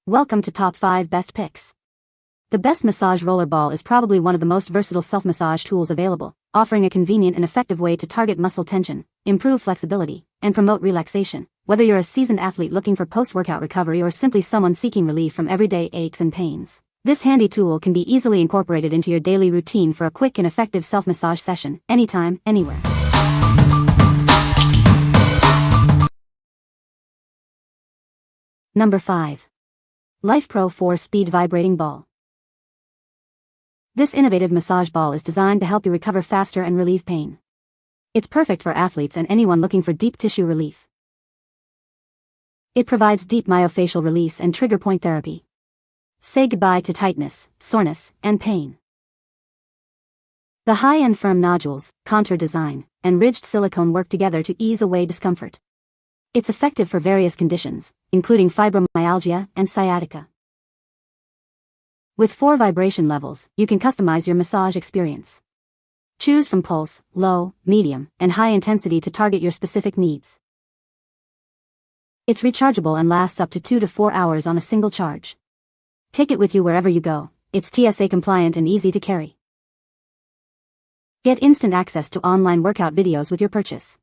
Welcome to Top 5 Best Picks. The Best Massage Roller Ball is probably one of the most versatile self-massage tools available, offering a convenient and effective way to target muscle tension, improve flexibility, and promote relaxation. Whether you're a seasoned athlete looking for post-workout recovery or simply someone seeking relief from everyday aches and pains, this handy tool can be easily incorporated into your daily routine for a quick and effective self-massage session, anytime, anywhere. Number 5. Lifepro 4-Speed Vibrating Ball. This innovative massage ball is designed to help you recover faster and relieve pain. It's perfect for athletes and anyone looking for deep tissue relief. It provides deep myofascial release and trigger point therapy. Say goodbye to tightness, soreness, and pain. The high-end firm nodules, contour design, and ridged silicone work together to ease away discomfort. It's effective for various conditions, including fibromyalgia and sciatica. With 4 vibration levels, you can customize your massage experience. Choose from pulse, low, medium, and high intensity to target your specific needs. It's rechargeable and lasts up to 2 to 4 hours on a single charge. Take it with you wherever you go. It's TSA compliant and easy to carry. Get instant access to online workout videos with your purchase.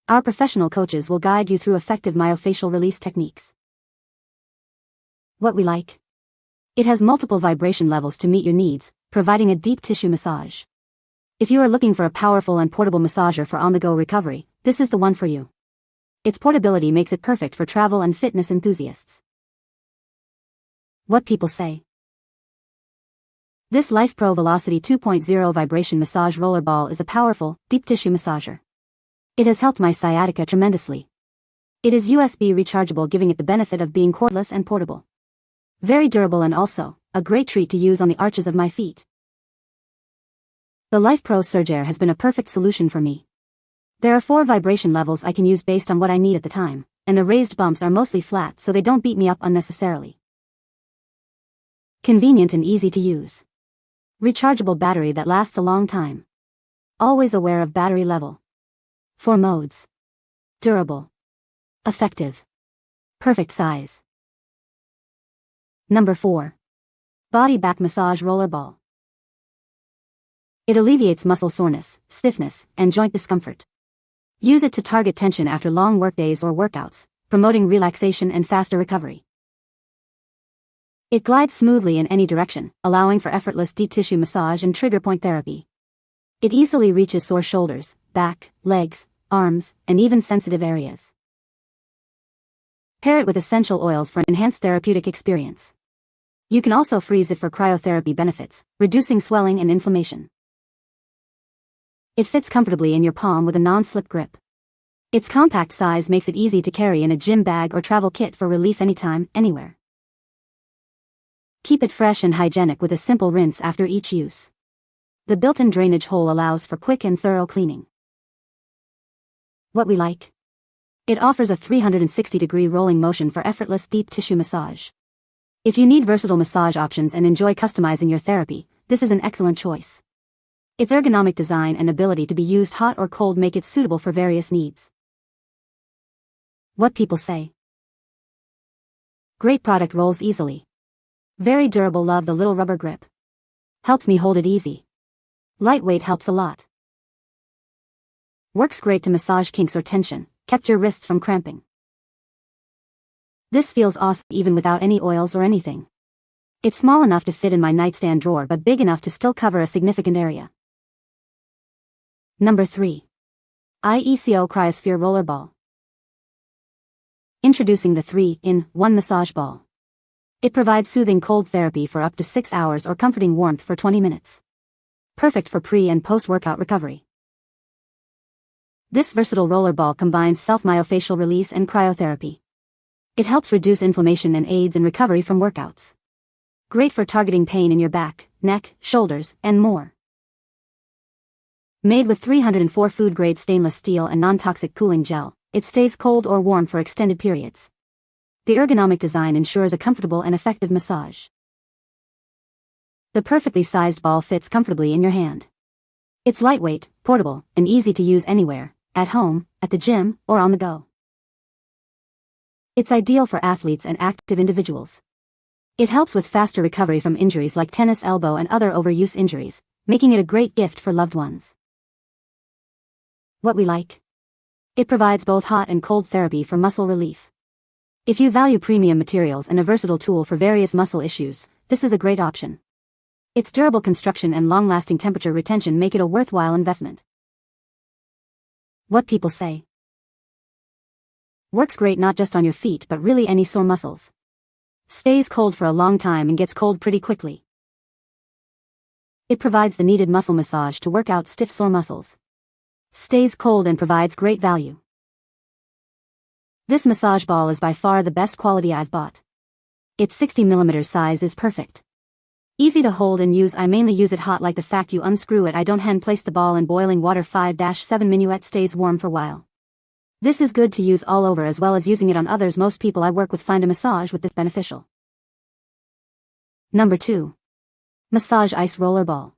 Our professional coaches will guide you through effective myofascial release techniques. What we like? It has multiple vibration levels to meet your needs, providing a deep tissue massage. If you are looking for a powerful and portable massager for on-the-go recovery, this is the one for you. Its portability makes it perfect for travel and fitness enthusiasts. What people say. This Lifepro Velocity 2.0 Vibration Massage Roller Ball is a powerful, deep tissue massager. It has helped my sciatica tremendously. It is USB rechargeable, giving it the benefit of being cordless and portable. Very durable and also a great treat to use on the arches of my feet. The Lifepro Surgair has been a perfect solution for me. There are 4 vibration levels I can use based on what I need at the time, and the raised bumps are mostly flat so they don't beat me up unnecessarily. Convenient and easy to use. Rechargeable battery that lasts a long time. Always aware of battery level. 4 modes. Durable. Effective. Perfect size. Number 4. Body Back Massage Roller Ball. It alleviates muscle soreness, stiffness, and joint discomfort. Use it to target tension after long workdays or workouts, promoting relaxation and faster recovery. It glides smoothly in any direction, allowing for effortless deep tissue massage and trigger point therapy. It easily reaches sore shoulders, back, legs, arms, and even sensitive areas. Pair it with essential oils for an enhanced therapeutic experience. You can also freeze it for cryotherapy benefits, reducing swelling and inflammation. It fits comfortably in your palm with a non-slip grip. Its compact size makes it easy to carry in a gym bag or travel kit for relief anytime, anywhere. Keep it fresh and hygienic with a simple rinse after each use. The built-in drainage hole allows for quick and thorough cleaning. What we like? It offers a 360-degree rolling motion for effortless deep tissue massage. If you need versatile massage options and enjoy customizing your therapy, this is an excellent choice. Its ergonomic design and ability to be used hot or cold make it suitable for various needs. What people say. Great product, rolls easily. Very durable, love the little rubber grip. Helps me hold it easy. Lightweight, helps a lot. Works great to massage kinks or tension, kept your wrists from cramping. This feels awesome even without any oils or anything. It's small enough to fit in my nightstand drawer but big enough to still cover a significant area. Number 3. iECO Cryosphere Roller Ball. Introducing the 3-in-1 Massage Ball. It provides soothing cold therapy for up to 6 hours or comforting warmth for 20 minutes. Perfect for pre- and post-workout recovery. This versatile roller ball combines self-myofascial release and cryotherapy. It helps reduce inflammation and aids in recovery from workouts. Great for targeting pain in your back, neck, shoulders, and more. Made with 304 food-grade stainless steel and non-toxic cooling gel, it stays cold or warm for extended periods. The ergonomic design ensures a comfortable and effective massage. The perfectly sized ball fits comfortably in your hand. It's lightweight, portable, and easy to use anywhere, at home, at the gym, or on the go. It's ideal for athletes and active individuals. It helps with faster recovery from injuries like tennis elbow and other overuse injuries, making it a great gift for loved ones. What we like. It provides both hot and cold therapy for muscle relief. If you value premium materials and a versatile tool for various muscle issues, this is a great option. Its durable construction and long-lasting temperature retention make it a worthwhile investment. What people say. Works great not just on your feet but really any sore muscles. Stays cold for a long time and gets cold pretty quickly. It provides the needed muscle massage to work out stiff sore muscles. Stays cold and provides great value. This massage ball is by far the best quality I've bought. Its 60mm size is perfect. Easy to hold and use. I mainly use it hot, like the fact you unscrew it. I don't hand place the ball in boiling water. 5-7 minuet stays warm for a while. This is good to use all over as well as using it on others. Most people I work with find a massage with this beneficial. Number 2. Massage Ice Roller Ball.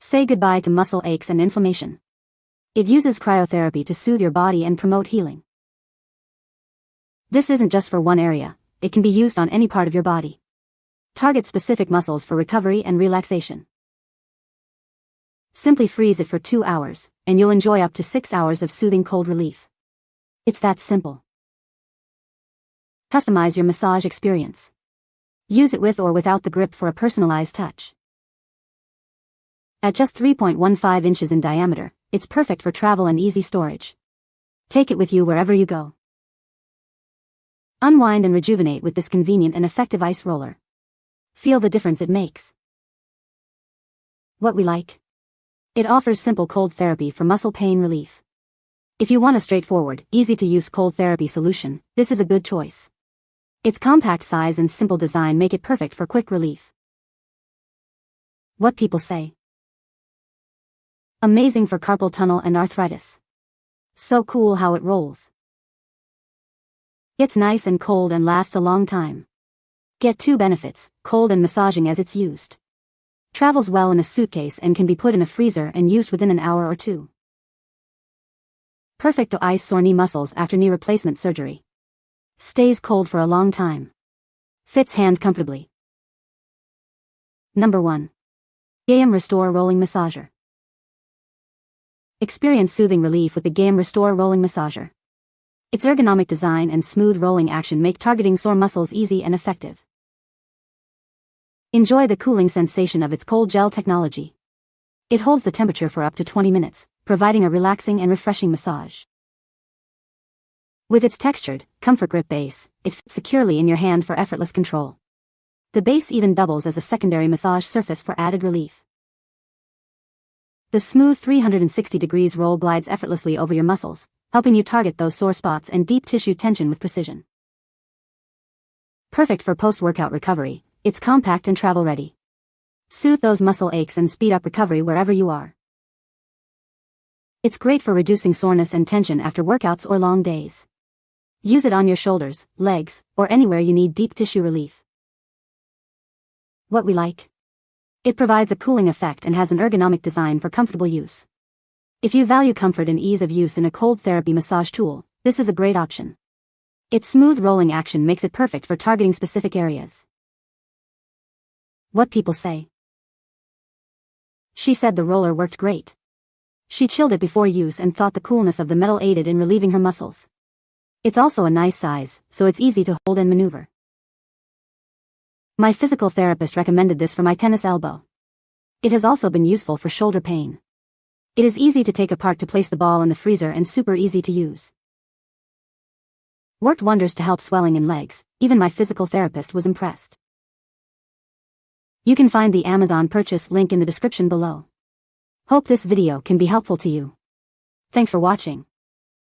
Say goodbye to muscle aches and inflammation. It uses cryotherapy to soothe your body and promote healing. This isn't just for one area, it can be used on any part of your body. Target specific muscles for recovery and relaxation. Simply freeze it for 2 hours, and you'll enjoy up to 6 hours of soothing cold relief. It's that simple. Customize your massage experience. Use it with or without the grip for a personalized touch. At just 3.15 inches in diameter, it's perfect for travel and easy storage. Take it with you wherever you go. Unwind and rejuvenate with this convenient and effective ice roller. Feel the difference it makes. What we like. It offers simple cold therapy for muscle pain relief. If you want a straightforward, easy-to-use cold therapy solution, this is a good choice. Its compact size and simple design make it perfect for quick relief. What people say. Amazing for carpal tunnel and arthritis. So cool how it rolls. Gets nice and cold and lasts a long time. Get 2 benefits, cold and massaging as it's used. Travels well in a suitcase and can be put in a freezer and used within an hour or 2. Perfect to ice sore knee muscles after knee replacement surgery. Stays cold for a long time. Fits hand comfortably. Number 1. Gaiam Restore Rolling Massager. Experience soothing relief with the Gaiam Restore Rolling Massager. Its ergonomic design and smooth rolling action make targeting sore muscles easy and effective. Enjoy the cooling sensation of its cold gel technology. It holds the temperature for up to 20 minutes, providing a relaxing and refreshing massage. With its textured, comfort grip base, it fits securely in your hand for effortless control. The base even doubles as a secondary massage surface for added relief. The smooth 360 degrees roll glides effortlessly over your muscles, helping you target those sore spots and deep tissue tension with precision. Perfect for post-workout recovery, it's compact and travel-ready. Soothe those muscle aches and speed up recovery wherever you are. It's great for reducing soreness and tension after workouts or long days. Use it on your shoulders, legs, or anywhere you need deep tissue relief. What we like. It provides a cooling effect and has an ergonomic design for comfortable use. If you value comfort and ease of use in a cold therapy massage tool, this is a great option. Its smooth rolling action makes it perfect for targeting specific areas. What people say. She said the roller worked great. She chilled it before use and thought the coolness of the metal aided in relieving her muscles. It's also a nice size, so it's easy to hold and maneuver. My physical therapist recommended this for my tennis elbow. It has also been useful for shoulder pain. It is easy to take apart to place the ball in the freezer and super easy to use. Worked wonders to help swelling in legs, even my physical therapist was impressed. You can find the Amazon purchase link in the description below. Hope this video can be helpful to you. Thanks for watching.